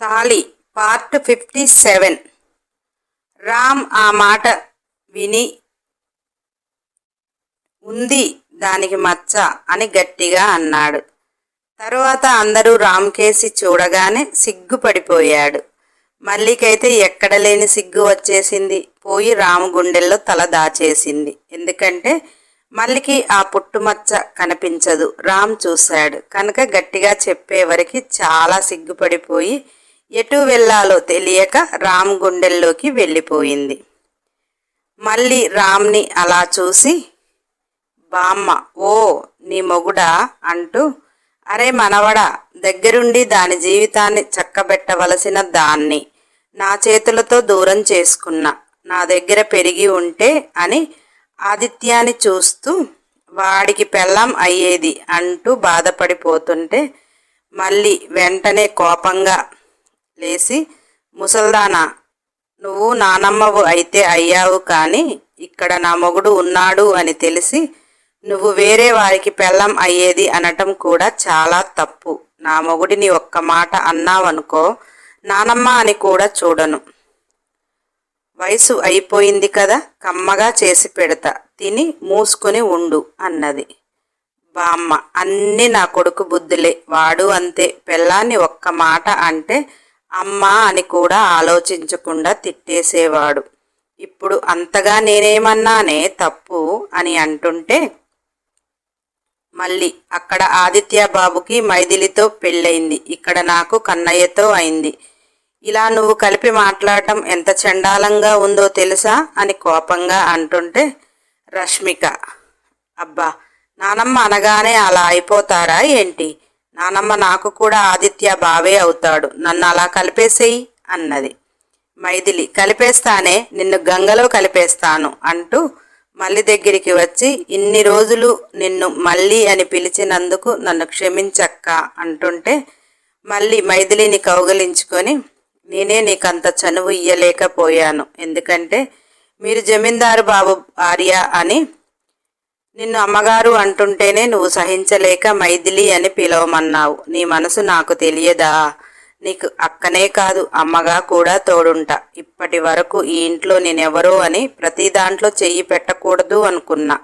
తాళి పార్ట్ 57. రామ్ ఆ మాట విని ఉంది దానికి మచ్చ అని గట్టిగా అన్నాడు. తరువాత అందరూ రామ్ కేసి చూడగానే సిగ్గుపడిపోయాడు. మల్లికైతే ఎక్కడలేని సిగ్గు వచ్చేసింది. పోయి రాము గుండెల్లో తల దాచేసింది. ఎందుకంటే మల్లికి ఆ పుట్టుమచ్చ కనిపించదు. రామ్ చూశాడు కనుక గట్టిగా చెప్పేవరికి చాలా సిగ్గుపడిపోయి ఎటు వెళ్ళాలో తెలియక రామ్ గుండెల్లోకి వెళ్ళిపోయింది. మళ్ళీ రామ్ని అలా చూసి, బామ్మ, ఓ నీ మొగుడా అంటూ, అరే మనవడా, దగ్గరుండి దాని జీవితాన్ని చక్కబెట్టవలసిన దాన్ని నా చేతులతో దూరం చేసుకున్నా, నా దగ్గర పెరిగి ఉంటే అని ఆదిత్యాన్ని చూస్తూ వాడికి పెళ్ళాం అయ్యేది అంటూ బాధపడిపోతుంటే మళ్ళీ వెంటనే కోపంగా లేచి, ముసల్దానా, నువ్వు నానమ్మవు అయితే అయ్యావు, కానీ ఇక్కడ నా మొగుడు ఉన్నాడు అని తెలిసి నువ్వు వేరే వారికి పెళ్ళం అయ్యేది అనటం కూడా చాలా తప్పు. నా మొగుడిని ఒక్క మాట అన్నావనుకో, నానమ్మ అని కూడా చూడను. వయసు అయిపోయింది కదా, కమ్మగా చేసి పెడతా, తిని మూసుకొని ఉండు అన్నది. బామ్మ, అన్నీ నా కొడుకు బుద్ధులే, వాడు అంతే, పెళ్ళాన్ని ఒక్క మాట అంటే అమ్మా అని కూడా ఆలోచించకుండా తిట్టేసేవాడు. ఇప్పుడు అంతగా నేనేమన్నానే తప్పు అని అంటుంటే మళ్ళీ అక్కడ ఆదిత్య బాబుకి మైథిలితో పెళ్ళయింది, ఇక్కడ నాకు కన్నయ్యతో అయింది. ఇలా నువ్వు కలిపి మాట్లాడటం ఎంత చండాలంగా ఉందో తెలుసా అని కోపంగా అంటుంటే రష్మిక, అబ్బా, నానమ్మ అనగానే అలా అయిపోతారా ఏంటి? నానమ్మ నాకు కూడా ఆదిత్య బావే అవుతాడు, నన్ను అలా కలిపేసేయి అన్నది. మైథిలి, కలిపేస్తానే, నిన్ను గంగలో కలిపేస్తాను అంటూ మల్లి దగ్గరికి వచ్చి, ఇన్ని రోజులు నిన్ను మళ్ళీ అని పిలిచినందుకు నన్ను క్షమించక్క అంటుంటే మళ్ళీ మైథిలిని కౌగలించుకొని, నేనే నీకంత చనువు ఇయ్యలేకపోయాను, ఎందుకంటే మీరు జమీందారు బాబు భార్య అని నిన్ను అమ్మగారు అంటుంటేనే నువ్వు సహించలేక మైథిలి అని పిలవమన్నావు. నీ మనసు నాకు తెలియదా? నీకు అక్కనే కాదు, అమ్మగా కూడా తోడుంటా. ఇప్పటి వరకు ఈ ఇంట్లో నేనెవరో అని ప్రతి దాంట్లో చెయ్యి పెట్టకూడదు అనుకున్నా.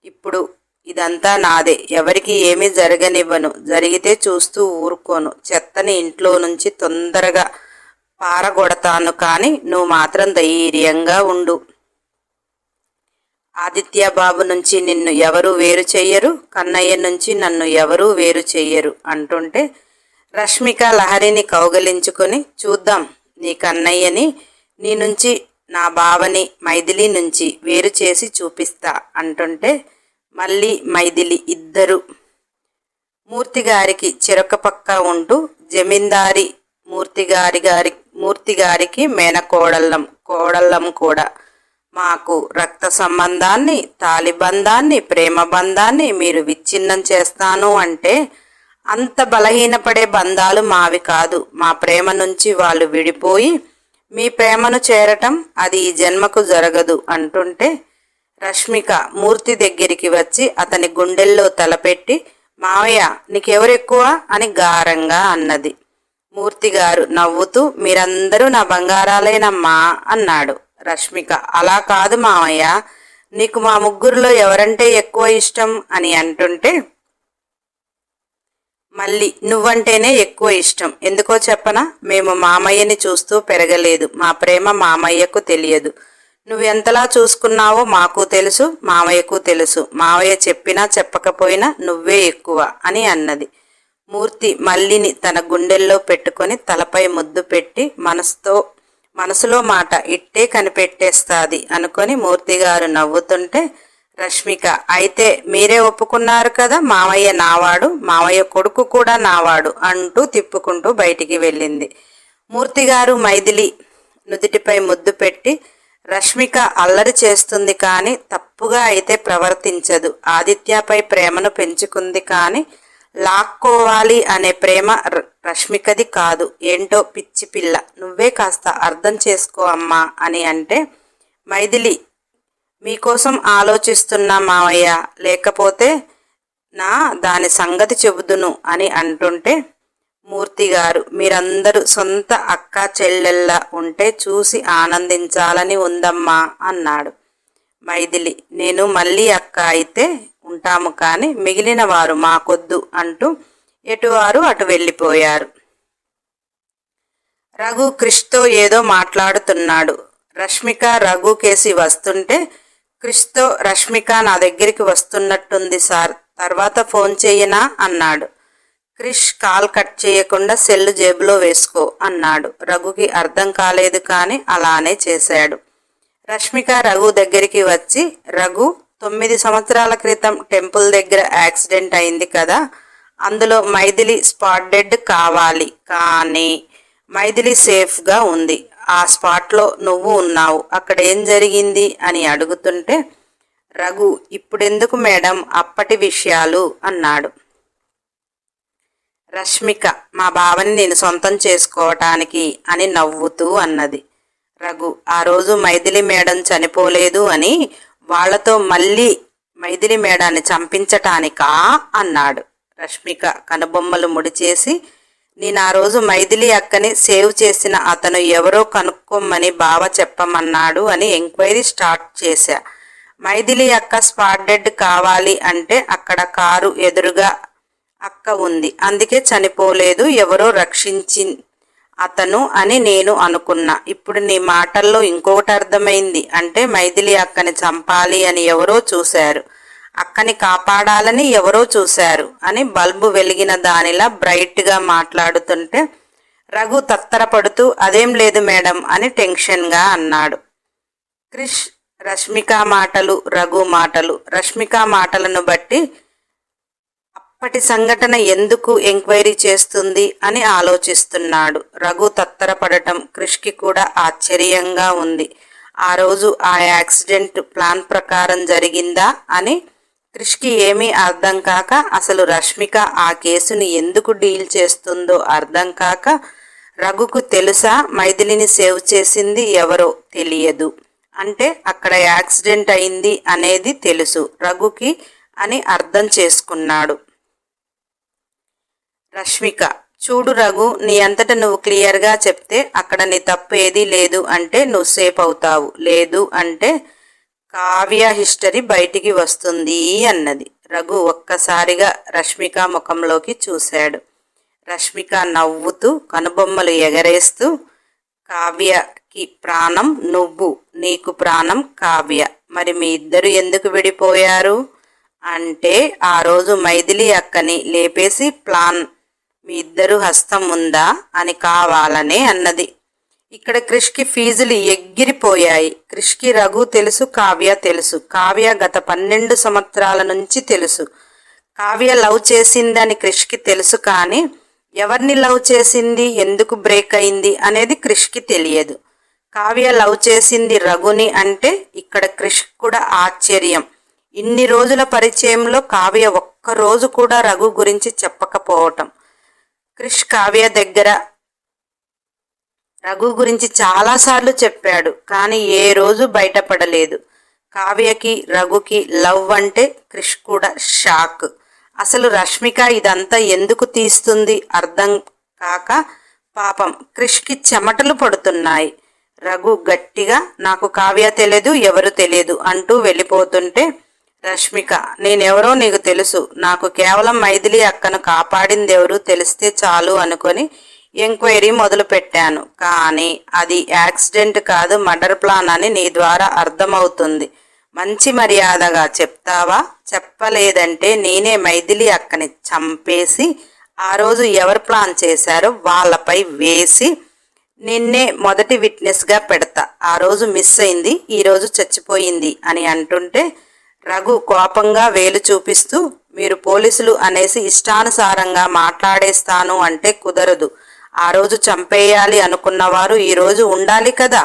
ఇప్పుడు ఇదంతా నాదే, ఎవరికి ఏమీ జరగనివ్వను, జరిగితే చూస్తూ ఊరుకోను. చెత్తని ఇంట్లో నుంచి తొందరగా పారగొడతాను, కానీ నువ్వు మాత్రం ధైర్యంగా ఉండు. ఆదిత్య బాబు నుంచి నిన్ను ఎవరూ వేరు చెయ్యరు, కన్నయ్య నుంచి నన్ను ఎవరూ వేరు చెయ్యరు అంటుంటే రష్మిక లహరిని కౌగలించుకొని, చూద్దాం నీ కన్నయ్యని నీ నుంచి, నా బావని మైథిలి నుంచి వేరు చేసి చూపిస్తా అంటుంటే మళ్ళీ మైథిలి ఇద్దరు మూర్తిగారికి చెరొక పక్క ఉంటూ, జమీందారి మూర్తిగారికి కోడళ్ళం కూడా, మాకు రక్త సంబంధాన్ని, తాలిబంధాన్ని, ప్రేమ బంధాన్ని మీరు విచ్ఛిన్నం చేస్తాను అంటే అంత బలహీనపడే బంధాలు మావి కాదు. మా ప్రేమ నుంచి వాళ్ళు విడిపోయి మీ ప్రేమను చేరటం అది ఈ జన్మకు జరగదు అంటుంటే రష్మిక మూర్తి దగ్గరికి వచ్చి అతని గుండెల్లో తలపెట్టి, మావయ్య నీకెవరెక్కువ అని గారంగా అన్నది. మూర్తిగారు నవ్వుతూ, మీరందరూ నా బంగారాలేనమ్మా అన్నాడు. రష్మిక, అలా కాదు మావయ్య, నీకు మా ముగ్గురులో ఎవరంటే ఎక్కువ ఇష్టం అని అంటుంటే మళ్ళీ నువ్వంటేనే ఎక్కువ ఇష్టం. ఎందుకో చెప్పనా? మేము మామయ్యని చూస్తూ పెరగలేదు, మా ప్రేమ మామయ్యకు తెలియదు. నువ్వెంతలా చూసుకున్నావో మాకు తెలుసు, మామయ్యకు తెలుసు. మావయ్య చెప్పినా చెప్పకపోయినా నువ్వే ఎక్కువ అని అన్నది. మూర్తి మల్లిని తన గుండెల్లో పెట్టుకొని తలపై ముద్దు పెట్టి, మనసులో మాట ఇట్టే కనిపెట్టేస్తాది అనుకొని మూర్తిగారు నవ్వుతుంటే రష్మిక, అయితే మీరే ఒప్పుకున్నారు కదా, మావయ్య నావాడు, మావయ్య కొడుకు కూడా నావాడు అంటూ తిప్పుకుంటూ బయటికి వెళ్ళింది. మూర్తిగారు మైథిలి నుదిటిపై ముద్దు పెట్టి, రష్మిక అల్లరి చేస్తుంది కానీ తప్పుగా అయితే ప్రవర్తించదు. ఆదిత్యపై ప్రేమను పెంచుకుంది కానీ లాక్కోవాలి అనే ప్రేమ రష్మికది కాదు. ఏంటో పిచ్చి పిల్ల, నువ్వే కాస్త అర్థం చేసుకో అమ్మా అని అంటే మైథిలి, మీకోసం ఆలోచిస్తున్నా మావయ్య, లేకపోతే దాని సంగతి చెబుదును అని అంటుంటే మూర్తి గారు, మీరందరూ సొంత అక్క చెల్లెళ్ళ ఉంటే చూసి ఆనందించాలని ఉందమ్మా అన్నాడు. మైథిలి, నేను మళ్ళీ అక్క అయితే ఉంటాము కానీ మిగిలిన వారు మాకొద్దు అంటూ ఎటువారు అటు వెళ్ళిపోయారు. రఘు క్రిష్తో ఏదో మాట్లాడుతున్నాడు. రష్మిక రఘు కేసి వస్తుంటే, క్రిష్తో రష్మిక నా దగ్గరికి వస్తున్నట్టుంది సార్, తర్వాత ఫోన్ చేయనా అన్నాడు. క్రిష్ కాల్ కట్ చేయకుండా సెల్లు జేబులో వేసుకో అన్నాడు. రఘుకి అర్థం కాలేదు కానీ అలానే చేశాడు. రష్మిక రఘు దగ్గరికి వచ్చి, రఘు 9 సంవత్సరాల క్రితం టెంపుల్ దగ్గర యాక్సిడెంట్ అయింది కదా, అందులో మైథిలి స్పాట్ డెడ్ కావాలి, కానీ మైథిలి సేఫ్గా ఉంది, ఆ స్పాట్లో నువ్వు ఉన్నావు, అక్కడ ఏం జరిగింది అని అడుగుతుంటే, రఘు ఇప్పుడెందుకు మేడం అప్పటి విషయాలు అన్నాడు. రష్మిక మా బావని నేను సొంతం చేసుకోవటానికి అని నవ్వుతూ అన్నది. రఘు ఆ రోజు మైథిలి మేడం చనిపోలేదు అని వాళ్లతో మళ్ళీ మైథిలి మేడాన్ని చంపించటానికా అన్నాడు. రష్మిక కనుబొమ్మలు ముడిచేసి, నేను ఆ రోజు మైథిలి అక్కని సేవ్ చేసిన అతను ఎవరో కనుక్కోమని బావ చెప్పమన్నాడు అని ఎంక్వైరీ స్టార్ట్ చేశా. మైథిలి అక్క స్పాట్ డెడ్ కావాలి అంటే అక్కడ కారు ఎదురుగా అక్క ఉంది, అందుకే చనిపోలేదు, ఎవరో రక్షించి అతను అని నేను అనుకున్నా. ఇప్పుడు నీ మాటల్లో ఇంకొకటి అర్థమైంది, అంటే మైథిలి అక్కని చంపాలి అని ఎవరో చూశారు, అక్కని కాపాడాలని ఎవరో చూశారు అని బల్బు వెలిగిన దానిలా బ్రైట్గా మాట్లాడుతుంటే రఘు తత్తరపడుతూ అదేం లేదు మేడం అని టెన్షన్గా అన్నాడు. క్రిష్ రష్మిక మాటలు, రఘు మాటలు, రష్మిక మాటలను బట్టి అప్పటి సంఘటన ఎందుకు ఎంక్వైరీ చేస్తుంది అని ఆలోచిస్తున్నాడు. రఘు తత్తరపడటం క్రిష్కి కూడా ఆశ్చర్యంగా ఉంది. ఆ రోజు ఆ యాక్సిడెంట్ ప్లాన్ ప్రకారం జరిగిందా అని క్రిష్కి ఏమీ అర్థం కాక, అసలు రష్మిక ఆ కేసుని ఎందుకు డీల్ చేస్తుందో అర్థం కాక, రఘుకు తెలుసా మైథిలిని సేవ్ చేసింది ఎవరో తెలియదు, అంటే అక్కడ యాక్సిడెంట్ అయింది అనేది తెలుసు రఘుకి అని అర్థం చేసుకున్నాడు. రష్మిక, చూడు రఘు, నీ అంతట నువ్వు క్లియర్గా చెప్తే అక్కడ నీ తప్పు ఏదీ లేదు అంటే నువ్వు సేఫ్ అవుతావు, లేదు అంటే కావ్య హిస్టరీ బయటికి వస్తుంది అన్నది. రఘు ఒక్కసారిగా రష్మిక ముఖంలోకి చూశాడు. రష్మిక నవ్వుతూ కనుబొమ్మలు ఎగరేస్తూ, కావ్యకి ప్రాణం నువ్వు, నీకు ప్రాణం కావ్య, మరి మీ ఇద్దరు ఎందుకు విడిపోయారు అంటే ఆ రోజు మైథిలి అక్కని లేపేసి ప్లాన్ మీ ఇద్దరు హస్తం ఉందా అని కావాలనే అన్నది. ఇక్కడ క్రిష్కి ఫీజులు ఎగిరిపోయాయి. క్రిష్కి రఘు తెలుసు, కావ్య తెలుసు. కావ్య గత 12 సంవత్సరాల నుంచి తెలుసు. కావ్య లవ్ చేసిందని క్రిష్కి తెలుసు, కానీ ఎవరిని లవ్ చేసింది, ఎందుకు బ్రేక్ అయింది అనేది క్రిష్కి తెలియదు. కావ్య లవ్ చేసింది రఘుని అంటే ఇక్కడ క్రిష్ కూడా ఆశ్చర్యం. ఇన్ని రోజుల పరిచయంలో కావ్య ఒక్కరోజు కూడా రఘు గురించి చెప్పకపోవటం. క్రిష్ కావ్య దగ్గర రఘు గురించి చాలాసార్లు చెప్పాడు, కానీ ఏ రోజు బయటపడలేదు. కావ్యకి రఘుకి లవ్ అంటే క్రిష్ కూడా షాక్. అసలు రష్మిక ఇదంతా ఎందుకు తీస్తుంది అర్థం కాక పాపం క్రిష్కి చెమటలు పడుతున్నాయి. రఘు గట్టిగా నాకు కావ్య తెలియదు, ఎవరు తెలియదు అంటూ వెళ్ళిపోతుంటే, రష్మిక నేనెవరో నీకు తెలుసు, నాకు కేవలం మైథిలి అక్కను కాపాడింది ఎవరు తెలిస్తే చాలు అనుకొని ఎంక్వైరీ మొదలు పెట్టాను, కానీ అది యాక్సిడెంట్ కాదు, మర్డర్ ప్లాన్ అని నీ ద్వారా అర్థమవుతుంది. మంచి మర్యాదగా చెప్తావా? చెప్పలేదంటే నేనే మైథిలి అక్కని చంపేసి ఆ రోజు ఎవరు ప్లాన్ చేశారో వాళ్ళపై వేసి నిన్నే మొదటి విట్నెస్గా పెడతా. ఆ రోజు మిస్ అయింది, ఈరోజు చచ్చిపోయింది అని అంటుంటే రఘు కోపంగా వేలు చూపిస్తూ, మీరు పోలీసులు అనేసి ఇష్టానుసారంగా మాట్లాడేస్తాను అంటే కుదరదు. ఆ రోజు చంపేయాలి అనుకున్నవారు ఈరోజు ఉండాలి కదా,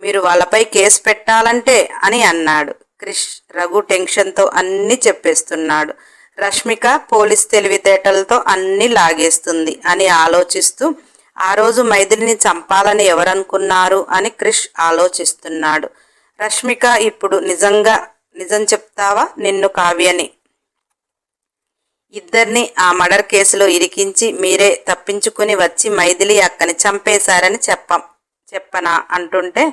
మీరు వాళ్ళపై కేసు పెట్టాలంటే అని అన్నాడు. క్రిష్ రఘు టెన్షన్తో అన్నీ చెప్పేస్తున్నాడు. రష్మిక పోలీస్ తెలివితేటలతో అన్నీ లాగేస్తుంది అని ఆలోచిస్తూ, ఆ రోజు మైథిలిని చంపాలని ఎవరనుకున్నారు అని క్రిష్ ఆలోచిస్తున్నాడు. రష్మిక ఇప్పుడు నిజం చెప్తావా? నిన్ను కావ్యని ఇద్దరిని ఆ మర్డర్ కేసులో ఇరికించి మీరే తప్పించుకుని వచ్చి మైథిలి అక్కని చంపేశారని చెప్పనా అంటుంటే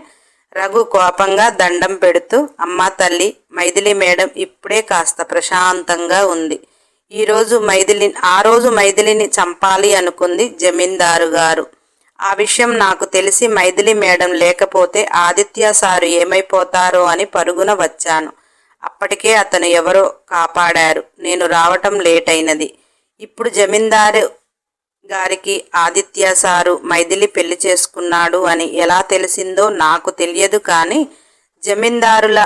రఘు కోపంగా దండం పెడుతూ, అమ్మా తల్లి, మైథిలి మేడం ఇప్పుడే కాస్త ప్రశాంతంగా ఉంది. ఆ రోజు మైథిలిని చంపాలి అనుకుంది జమీందారు గారు. ఆ విషయం నాకు తెలిసి మైథిలి మేడం లేకపోతే ఆదిత్య సారు ఏమైపోతారో అని పరుగున వచ్చాను. అప్పటికే అతను ఎవరో కాపాడారు. నేను రావటం లేట్ అయినది. ఇప్పుడు జమీందారు గారికి ఆదిత్య సారు మైథిలి పెళ్లి చేసుకున్నాడు అని ఎలా తెలిసిందో నాకు తెలియదు, కానీ జమీందారుల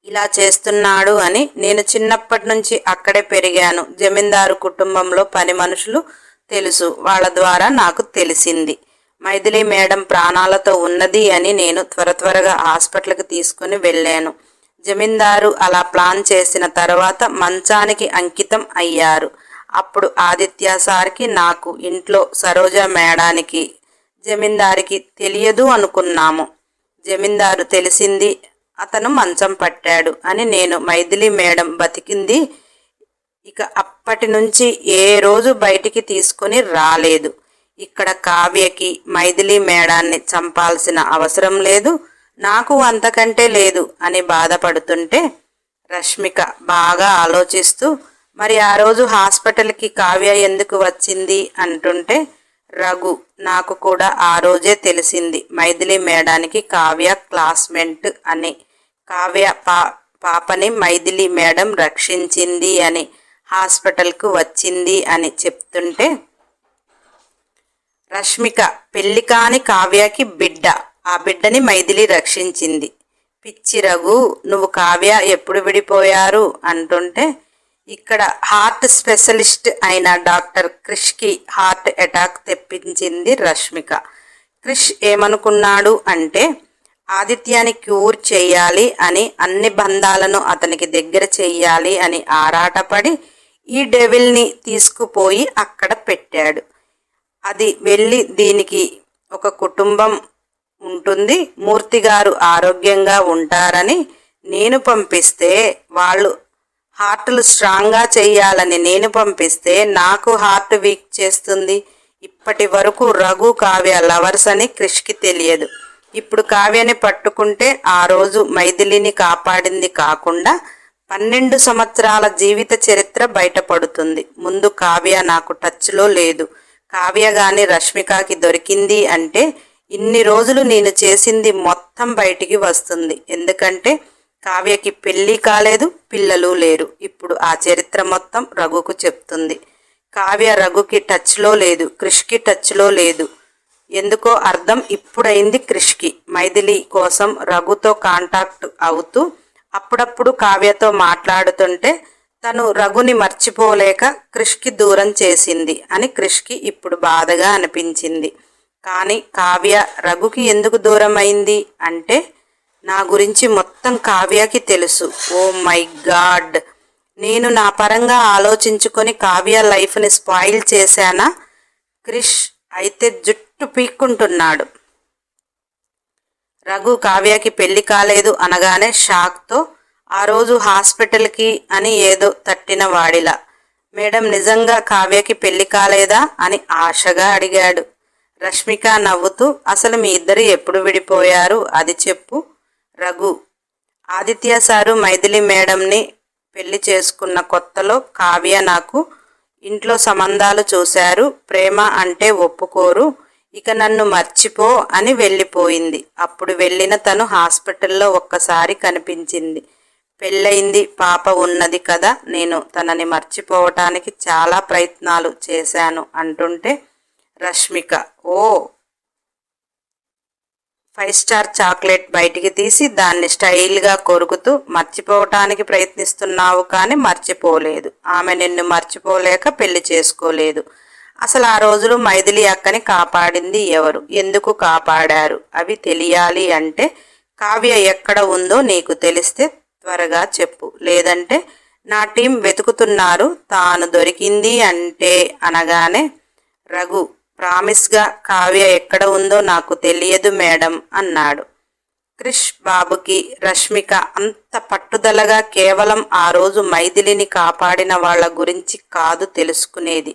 ఇలా చేస్తున్నాడు అని నేను చిన్నప్పటి నుంచి అక్కడే పెరిగాను. జమీందారు కుటుంబంలో పని మనుషులు తెలుసు, వాళ్ళ ద్వారా నాకు తెలిసింది. మైథిలి మేడం ప్రాణాలతో ఉన్నది అని నేను త్వరగా హాస్పిటల్కి తీసుకుని వెళ్ళాను. జమీందారు అలా ప్లాన్ చేసిన తర్వాత మంచానికి అంకితం అయ్యారు. అప్పుడు ఆదిత్య సార్కి, నాకు, ఇంట్లో సరోజ మేడానికి, జమీందారికి తెలియదు అనుకున్నాము. జమీందారు తెలిసింది, అతను మంచం పట్టాడు అని. నేను మైథిలి మేడం బతికింది ఇక అప్పటి నుంచి ఏ రోజు బయటికి తీసుకుని రాలేదు. ఇక్కడ కావ్యకి మైథిలి మేడాన్ని చంపాల్సిన అవసరం లేదు, నాకు అంతకంటే లేదు అని బాధపడుతుంటే రష్మిక బాగా ఆలోచిస్తూ, మరి ఆ రోజు హాస్పిటల్కి కావ్య ఎందుకు వచ్చింది అంటుంటే రఘు, నాకు కూడా ఆ రోజే తెలిసింది మైథిలి మేడానికి కావ్య క్లాస్మేట్ అని. కావ్య పాపని మైథిలి మేడం రక్షించింది అని, హాస్పిటల్కు వచ్చింది అని చెప్తుంటే రష్మిక, పెళ్లి కాని కావ్యకి బిడ్డ, ఆ బిడ్డని మైథిలి రక్షించింది. పిచ్చి రఘు, నువ్వు కావ్య ఎప్పుడు విడిపోయారు అంటుంటే ఇక్కడ హార్ట్ స్పెషలిస్ట్ అయిన డాక్టర్ క్రిష్కి హార్ట్ అటాక్ తెప్పించింది రష్మిక. క్రిష్ ఏమనుకున్నాడు అంటే ఆదిత్యాన్ని క్యూర్ చేయాలి అని, అన్ని బంధాలను అతనికి దగ్గర చెయ్యాలి అని ఆరాటపడి ఈ డెవిల్ని తీసుకుపోయి అక్కడ పెట్టాడు. అది వెళ్ళి దీనికి ఒక కుటుంబం ఉంటుంది, మూర్తిగారు ఆరోగ్యంగా ఉంటారని నేను పంపిస్తే, వాళ్ళు హార్ట్లు స్ట్రాంగ్గా చెయ్యాలని నేను పంపిస్తే నాకు హార్ట్ వీక్ చేస్తుంది. ఇప్పటి వరకు రఘు కావ్య లవర్స్ అని క్రిష్కి తెలియదు. ఇప్పుడు కావ్యని పట్టుకుంటే ఆ రోజు మైథిలిని కాపాడింది కాకుండా 12 సంవత్సరాల జీవిత చరిత్ర బయటపడుతుంది. ముందు కావ్య నాకు టచ్లో లేదు. కావ్య గాని రష్మికకి దొరికింది అంటే ఇన్ని రోజులు నేను చేసింది మొత్తం బయటికి వస్తుంది. ఎందుకంటే కావ్యకి పెళ్ళి కాలేదు, పిల్లలు లేరు. ఇప్పుడు ఆ చరిత్ర మొత్తం రఘుకు చెప్తుంది. కావ్య రఘుకి టచ్లో లేదు, క్రిష్కి టచ్లో లేదు. ఎందుకో అర్థం ఇప్పుడైంది క్రిష్కి. మైథిలి కోసం రఘుతో కాంటాక్ట్ అవుతూ అప్పుడప్పుడు కావ్యతో మాట్లాడుతుంటే తను రఘుని మర్చిపోలేక క్రిష్కి దూరం చేసింది అని క్రిష్కి ఇప్పుడు బాధగా అనిపించింది. కానీ కావ్య రఘుకి ఎందుకు దూరం అయింది అంటే నా గురించి మొత్తం కావ్యకి తెలుసు. ఓ మై గాడ్, నేను నా పరంగా ఆలోచించుకొని కావ్య లైఫ్ని స్పాయిల్ చేశానా? క్రిష్ అయితే జుట్టు పీక్కుంటున్నాడు. రఘు కావ్యకి పెళ్లి కాలేదు అనగానే షాక్తో ఆ రోజు హాస్పిటల్కి అని ఏదో తట్టిన వాడిలా, మేడం నిజంగా కావ్యకి పెళ్లి కాలేదా అని ఆశగా అడిగాడు. రష్మిక నవ్వుతూ, అసలు మీ ఇద్దరు ఎప్పుడు విడిపోయారు అది చెప్పు. రఘు, ఆదిత్య సారు మైథిలి మేడంని పెళ్లి చేసుకున్న కొత్తలో కావ్య నాకు ఇంట్లో సంబంధాలు చూశారు. ప్రేమ అంటే ఒప్పుకోరు, ఇక నన్ను మర్చిపో అని వెళ్ళిపోయింది. అప్పుడు వెళ్ళిన తను హాస్పిటల్లో ఒక్కసారి కనిపించింది. పెళ్ళయింది, పాప ఉన్నది కదా. నేను తనని మర్చిపోవటానికి చాలా ప్రయత్నాలు చేశాను అంటుంటే రష్మిక, ఓ 5 స్టార్ చాక్లెట్ బయటికి తీసి దాన్ని స్టైల్గా కొరుకుతూ, మర్చిపోవటానికి ప్రయత్నిస్తున్నావు కానీ మర్చిపోలేదు. ఆమె నిన్ను మర్చిపోలేక పెళ్లి చేసుకోలేదు. అసలు ఆ రోజులు మైథిలి అక్కని కాపాడింది ఎవరు, ఎందుకు కాపాడారు అవి తెలియాలి అంటే కావ్య ఎక్కడ ఉందో నీకు తెలిస్తే త్వరగా చెప్పు, లేదంటే నా టీం వెతుకుతున్నారు, తాను దొరికింది అంటే అనగానే రఘు ప్రామిస్గా కావ్య ఎక్కడ ఉందో నాకు తెలియదు మేడం అన్నాడు. క్రిష్ బాబుకి రష్మిక అంత పట్టుదలగా కేవలం ఆ రోజు మైథిలిని కాపాడిన వాళ్ళ గురించి కాదు తెలుసుకునేది,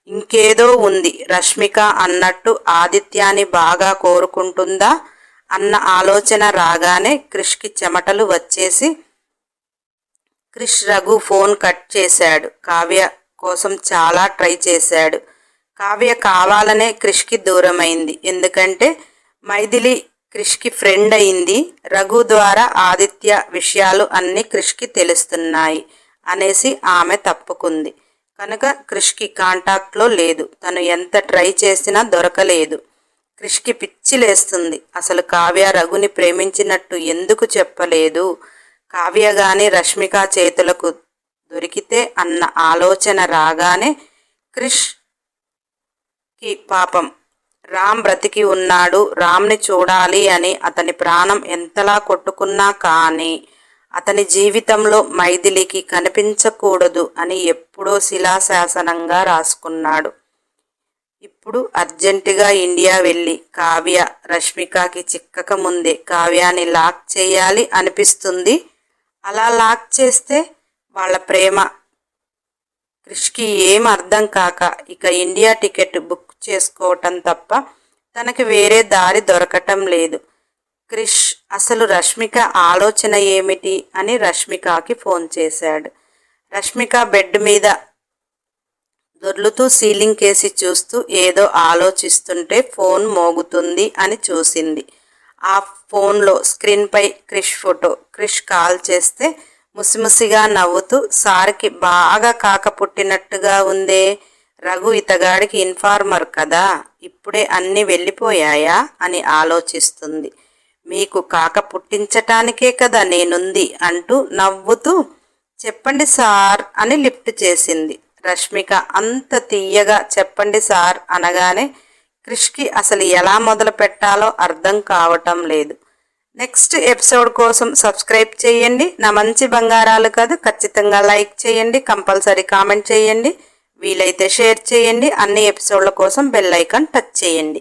ఇంకేదో ఉంది. రష్మిక అన్నట్టు ఆదిత్యాని బాగా కోరుకుంటుందా అన్న ఆలోచన రాగానే క్రిష్కి చెమటలు వచ్చేసి క్రిష్ రఘు ఫోన్ కట్ చేశాడు. కావ్య కోసం చాలా ట్రై చేశాడు. కావ్య కావాలనే క్రిష్కి దూరమైంది. ఎందుకంటే మైథిలి క్రిష్కి ఫ్రెండ్ అయింది. రఘు ద్వారా ఆదిత్య విషయాలు అన్నీ క్రిష్కి తెలుస్తున్నాయి అనేసి ఆమె తప్పుకుంది. కనుక క్రిష్కి కాంటాక్ట్లో లేదు. తను ఎంత ట్రై చేసినా దొరకలేదు. క్రిష్కి పిచ్చి లేస్తుంది. అసలు కావ్య రఘుని ప్రేమించినట్టు ఎందుకు చెప్పలేదు? కావ్య గాని రష్మిక చేతులకు దొరికితే అన్న ఆలోచన రాగానే క్రిష్కి పాపం రామ్ బ్రతికి ఉన్నాడు, రామ్ని చూడాలి అని అతని ప్రాణం ఎంతలా కొట్టుకున్నా కానీ అతని జీవితంలో మైథిలికి కనిపించకూడదు అని ఎప్పుడో శిలాశాసనంగా రాసుకున్నాడు. ఇప్పుడు అర్జెంటుగా ఇండియా వెళ్ళి కావ్య రష్మికకి చిక్కక ముందే కావ్యాని లాక్ చేయాలి అనిపిస్తుంది. అలా లాక్ చేస్తే వాళ్ళ ప్రేమ క్రిష్కి ఏం అర్థం కాక ఇక ఇండియా టికెట్ బుక్ చేసుకోవటం తప్ప తనకి వేరే దారి దొరకటం లేదు. క్రిష్ అసలు రష్మిక ఆలోచన ఏమిటి అని రష్మికకి ఫోన్ చేశాడు. రష్మిక బెడ్ మీద దొర్లుతూ సీలింగ్ కేసి చూస్తూ ఏదో ఆలోచిస్తుంటే ఫోన్ మోగుతుంది అని చూసింది. ఆ ఫోన్లో స్క్రీన్పై క్రిష్ ఫోటో. క్రిష్ కాల్ చేస్తే ముసిముసిగా నవ్వుతూ సార్కి బాగా కాక పుట్టినట్టుగా ఉందే, రఘు ఇతగాడికి ఇన్ఫార్మర్ కదా, ఇప్పుడే అన్నీ వెళ్ళిపోయాయా అని ఆలోచిస్తుంది. మీకు కాక పుట్టించటానికే కదా నేనుంది అంటూ నవ్వుతూ చెప్పండి సార్ అని లిఫ్ట్ చేసింది. రష్మిక అంత తీయగా చెప్పండి సార్ అనగానే క్రిష్కి అసలు ఎలా మొదలు పెట్టాలో అర్థం కావటం లేదు. నెక్స్ట్ ఎపిసోడ్ కోసం సబ్స్క్రైబ్ చేయండి. నా మంచి బంగారాలు కాదు, ఖచ్చితంగా లైక్ చేయండి, కంపల్సరీ కామెంట్ చేయండి, వీలైతే షేర్ చేయండి. అన్ని ఎపిసోడ్ల కోసం బెల్ ఐకాన్ టచ్ చేయండి.